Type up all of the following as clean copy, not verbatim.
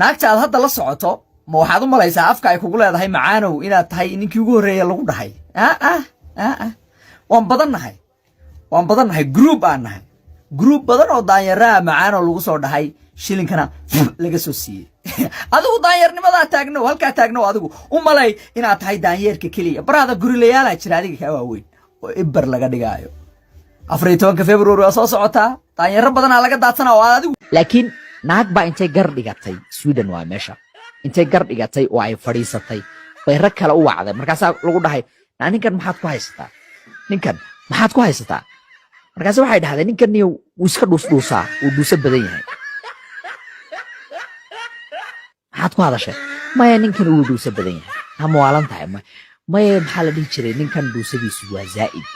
naagtaad hadda la socoto ma waxaad u malaysaa afka ay kugu leedahay macaanow inaad tahay ninkii ugu horeeyay lagu dhahay waan badannahay group aan nahay group badan oo daanyaraa macaanow lagu soo dhahay shilinkana laga soo siiyey adigu daanyarnimadaa taagno halkaa taagno adigu u malay inaad tahay daanyeerka keliya baraada gurilayaala jira adiga kaa waaweyn oo ibar laga dhigaayo 14 February waa soo socotaa daanyaro badanaa laga daadsanaa oo adigu laakiin naag baa intay gar dhigatay Sweden waa meesha intay gar dhigatay oo ay fadhiisatay bay rag kale u wacday markaas lagu dhahay ninkan maxaad ku haysataa markaas waxay dhahdeen ninkan uu iska dhuusaa uu dhuusa badan yahay maxaad ku hadashay maya ninkan uu dhuusa badan yahay ama waalan tahay maya maxaa la dhihi jiray ninkan dhuusadiisu waa zaa'id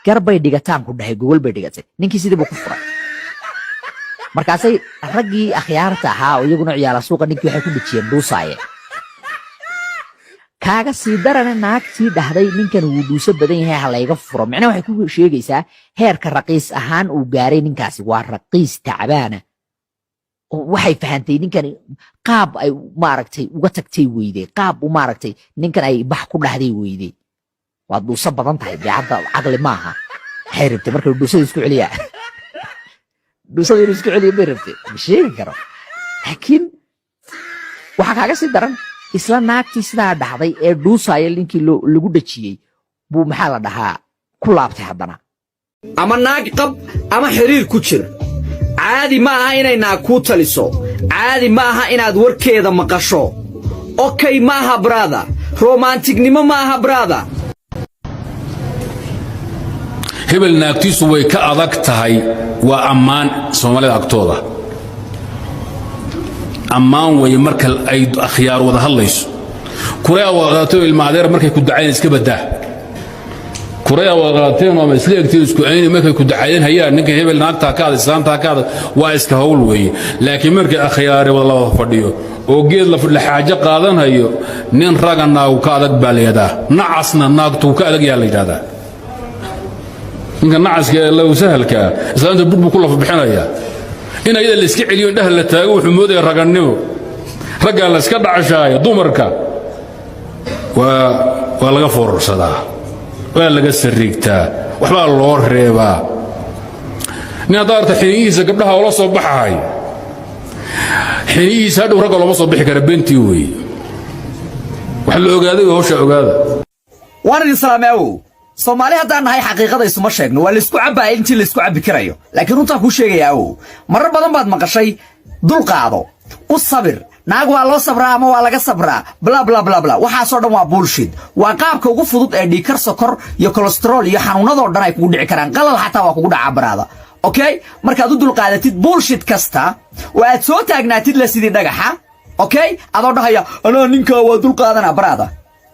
garbay dhigataan ku dhahay gogol bay dhigatay ninkii sidii buu ku furay markaasay raggii akhyaarta ahaa oo iyaguna ciyaala suuqa ninkii waxay ku dhijiyeen dhuusaaye kaaga sii darana naagtii dhahday ninkan uu dhuusa badan yahay ha layga furo macnaha waxay ku sheegaysaa heerka raqiis ahaan uu gaaray ninkaasi waa raqiis tacbaana waxay fahantay ninkan qaab ay maaragtay uga tagtay weydee qaab u maaragtay ninkan ay bax ku dhahday weydee waa dhuusa badan tahay beecadda caqli maaha waxay rabtay marka dhuusada isku celiyaa dhuusada inuu isku celiyo bay rabtay ma sheegi karo laakiin waxaa kaaga sii daran isla naagtii sidaa dhahday ee dhuusaya ninkii lagu dhajiyey buu maxaa la dhahaa ku laabtay haddana ama naag qab ama xiriir ku jir caadi ma aha inay naag kuu taliso caadi ma aha inaad warkeeda maqasho okay ma aha brother romantignimo ma aha brother hebel naagtiisu way ka adag tahay waa ammaan Soomaalida agtooda ammaan way marka ay akhyaar wada hadlayso kureya waqato ilmaadeer markay ku dacayn iska badaa kureya waqateen oo isla egtay isku ayni markay ku dacayn hayaan ninka hebel naagta ka aad islaanta ka aad waa iska hawl weey laakiin markay akhyaar wada la fadhiyo oo geed la fadhi xaajo qaadan hayo nin ragana uu ka adag baaliyada nacasna naagtu ka adag yaa la yiraahdaa ninka nacaska la sahalka islaanta budbu ku la bixinaya in ayada la iska celiyo indhaha la taago wuxuu moodaya ragannimo ragga la iska dhacashaayo dumarka waa laga foorarsadaa waa laga sariigtaa waxbaa loo reebaa nin daarta xiniyihiisa gabdhaha oo la soo baxahay xiniyihiisa hadhow ragga looma soo bixi kara beentii weeye wax la ogaaday hawsha ogaada waan idin salaameeyo Soomaali haddaan nahay xaqiiqada isuma sheegno waa la isku cabaa intii la isku cabi karayo laakiin runta ku sheegayaa marar badan baad maqashay dul qaado u sabir naag waa loo sabraa ama waa laga sabraa bla bla bla bla waxa soo dhan waa bullshit waa qaabka ugu fudud ee dhiikar sokor iyo cholesterol iyo xanuunado dhan ay kugu dhici karaan qalal xataa waa kugu dhaca baraada okay markaad u dul qaadatid bullshit kasta oo aad soo taagnaatid la sidii dhagaxa okay adoo dhahaya ana ninka waa dul qaadana baraada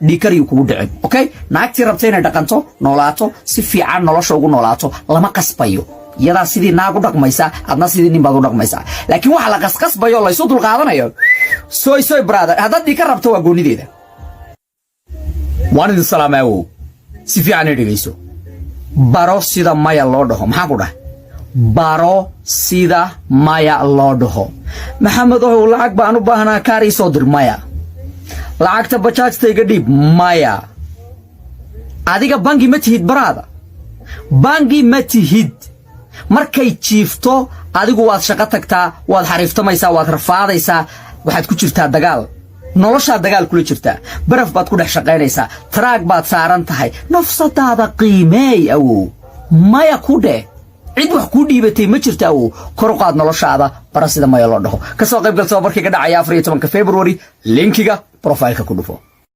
dhiikar yu kugu dhicin okay naagtii rabtay inay dhaqanto noolaato si fiican nolosha ugu noolaato lama qasbayo yada sidii naag u dhaqmaysa adna sidii nin baad u dhaqmaysa laakiin waxa la qasbayo la isu dul qaadanayo soy brother hadda dhiikar rabto waa goonideeda waan idin salaameeyo si fiican dhigayso baro sida maya loo dhaho maxaa ku dhahay baro sida maya loo dhaho maxamed oo lacag baan u baahnaa kaari soo dir maya lacagta bajaajtayga dhib maya adiga bangi ma tihid baraada bangi ma tihid markay jiifto adigu waad shaqo tagtaa waad xariiftamaysaa waad rafaadaysaa waxaad ku jirtaa dagaal nolosha dagaal kula jirtaa baraf baad ku dhex shaqaynaysaa traag baad saaran tahay nafsadaada qiimeey awow maya ku dheh cid wax ku dhiibatay ma jirta awow kor u qaad noloshaada bara sida maya loo dhaho ka soo qayb gal tababarkayga dhacaya 14 February linkiga profileka ku dhufo